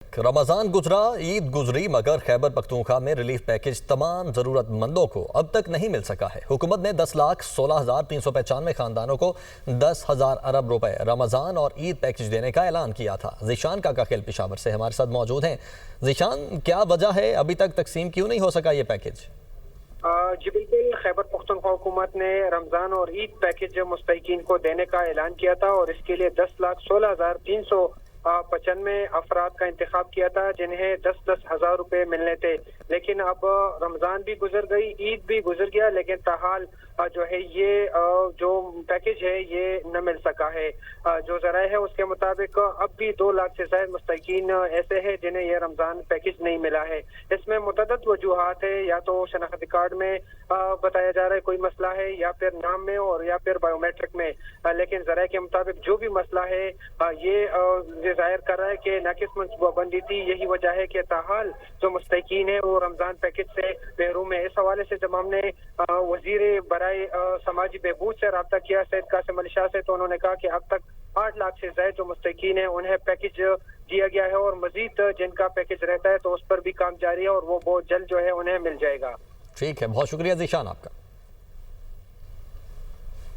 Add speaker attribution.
Speaker 1: رمضان گزرا، عید گزری، مگر خیبر پختونخوا میں ریلیف پیکج تمام ضرورت مندوں کو اب تک نہیں مل سکا ہے۔ حکومت نے 10,16,395 خاندانوں کو 10,000 ارب روپے رمضان اور عید پیکج دینے کا اعلان کیا تھا۔ ذیشان کاکاخیل پشاور سے ہمارے ساتھ موجود ہیں۔ ذیشان، کیا وجہ ہے ابھی تک تقسیم کیوں نہیں ہو سکا یہ پیکج؟
Speaker 2: جی بالکل، خیبر پختونخوا حکومت نے رمضان اور عید پیکج مستحقین کو دینے کا اعلان کیا تھا اور اس کے لیے 10,16,395 افراد کا انتخاب کیا تھا جنہیں 10,000 روپے ملنے تھے، لیکن اب رمضان بھی گزر گئی، عید بھی گزر گیا، لیکن تاحال جو ہے یہ جو پیکج ہے یہ نہ مل سکا ہے۔ جو ذرائع ہے اس کے مطابق اب بھی 2 لاکھ سے زائد مستحقین ایسے ہیں جنہیں یہ رمضان پیکج نہیں ملا ہے۔ اس میں متعدد وجوہات ہے، یا تو شناختی کارڈ میں بتایا جا رہا ہے کوئی مسئلہ ہے، یا پھر نام میں، اور یا پھر بایو میٹرک میں، لیکن ذرائع کے مطابق جو بھی مسئلہ ہے یہ ظاہر کر رہا ہے کہ ناقص منصوبہ بندی تھی۔ یہی وجہ ہے کہ تاحال جو مستحقین ہیں وہ رمضان پیکج سے محروم ہے۔ اس حوالے سے جب ہم نے وزیر برائے سماجی بہبود سے رابطہ کیا، سید قاسم علی شاہ سے، تو انہوں نے کہا کہ اب تک 8 لاکھ سے زائد جو مستحقین ہیں انہیں پیکج دیا گیا ہے، اور مزید جن کا پیکج رہتا ہے تو اس پر بھی کام جاری ہے، اور وہ بہت جلد جو ہے انہیں مل جائے گا۔
Speaker 1: ٹھیک ہے، بہت شکریہ ذیشان آپ کا۔